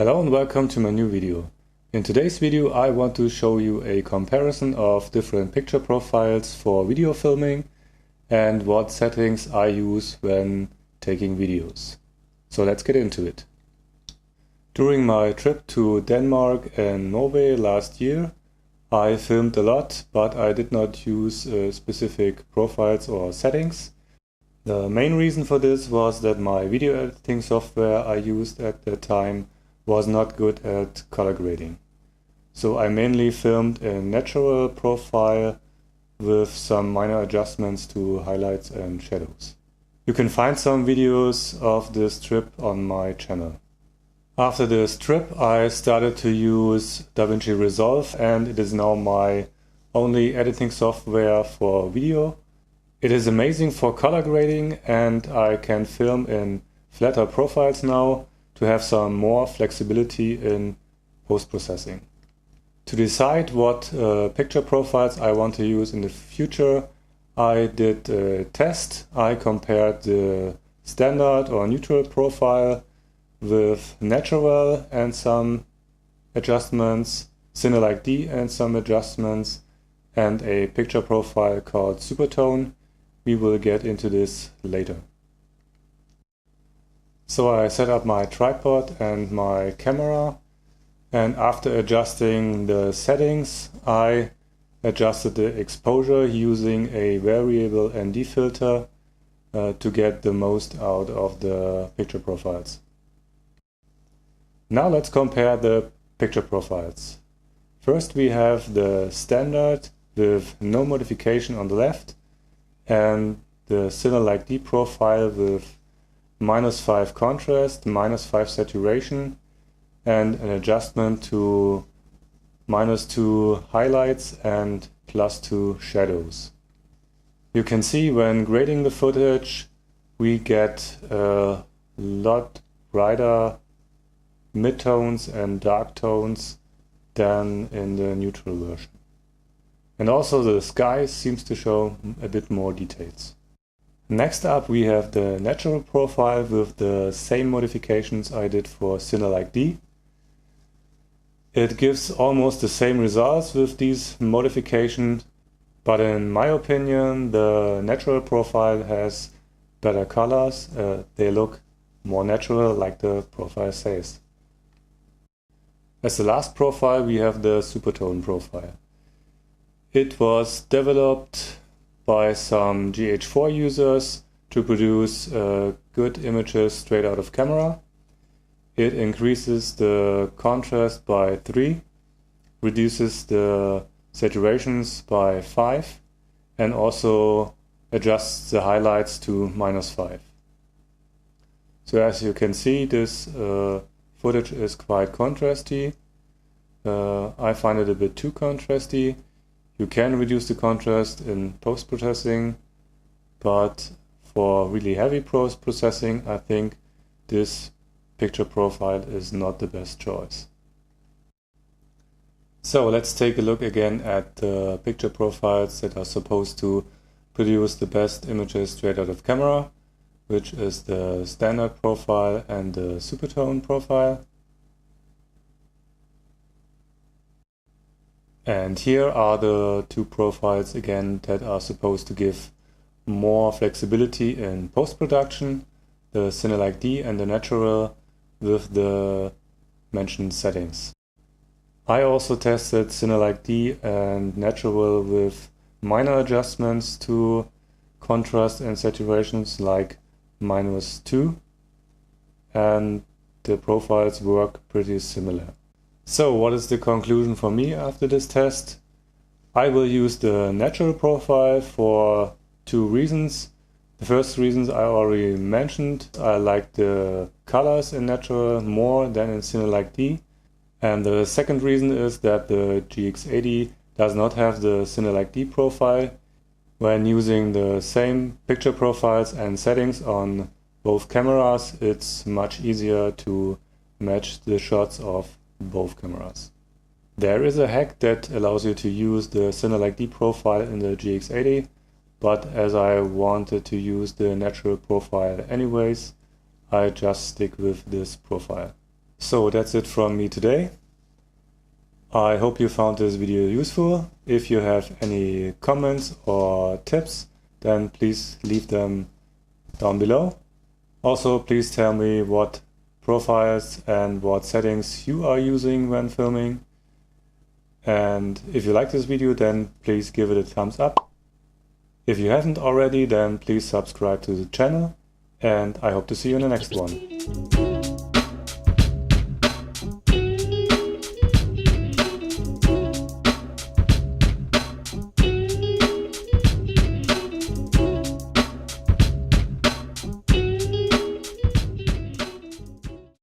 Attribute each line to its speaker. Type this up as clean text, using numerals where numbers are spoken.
Speaker 1: Hello and welcome to my new video. In today's video I want to show you a comparison of different picture profiles for video filming and what settings I use when taking videos. So let's get into it. During my trip to Denmark and Norway last year, I filmed a lot, but I did not use specific profiles or settings. The main reason for this was that my video editing software I used at the time was not good at color grading. So I mainly filmed a natural profile with some minor adjustments to highlights and shadows. You can find some videos of this trip on my channel. After this trip I started to use Vinci Resolve, and it is now my only editing software for video. It is amazing for color grading, and I can film in flatter profiles now to have some more flexibility in post-processing. To decide what picture profiles I want to use in the future, I did a test. I compared the standard or neutral profile with natural and some adjustments, CinelikeD and some adjustments, and a picture profile called Supertone. We will get into this later. So I set up my tripod and my camera, and after adjusting the settings I adjusted the exposure using a variable ND filter to get the most out of the picture profiles. Now let's compare the picture profiles. First we have the standard with no modification on the left, and the CinelikeD profile with -5 contrast, -5 saturation, and an adjustment to -2 highlights and +2 shadows. You can see when grading the footage we get a lot brighter midtones and dark tones than in the neutral version. And also the sky seems to show a bit more details. Next up we have the natural profile with the same modifications I did for CinelikeD. It gives almost the same results with these modifications, but in my opinion the natural profile has better colors. They look more natural, like the profile says. As the last profile we have the Supertone profile. It was developed by some GH4 users to produce good images straight out of camera. It increases the contrast by 3, reduces the saturations by 5, and also adjusts the highlights to -5. So as you can see, this footage is quite contrasty. I find it a bit too contrasty. You can reduce the contrast in post-processing, but for really heavy post-processing I think this picture profile is not the best choice. So let's take a look again at the picture profiles that are supposed to produce the best images straight out of camera, which is the standard profile and the Supertone profile. And here are the two profiles again that are supposed to give more flexibility in post-production, the CinelikeD and the natural with the mentioned settings. I also tested CinelikeD and natural with minor adjustments to contrast and saturations like -2, and the profiles work pretty similar. So what is the conclusion for me after this test? I will use the natural profile for 2 reasons. The first reasons I already mentioned. I like the colors in natural more than in CinelikeD. And the second reason is that the GX80 does not have the CinelikeD profile. When using the same picture profiles and settings on both cameras, it's much easier to match the shots of both cameras. There is a hack that allows you to use the CinelikeD profile in the GX80, but as I wanted to use the natural profile anyways, I just stick with this profile. So that's it from me today. I hope you found this video useful. If you have any comments or tips, then please leave them down below. Also, please tell me what profiles and what settings you are using when filming. And if you like this video, then please give it a thumbs up. If you haven't already, then please subscribe to the channel, and I hope to see you in the next one.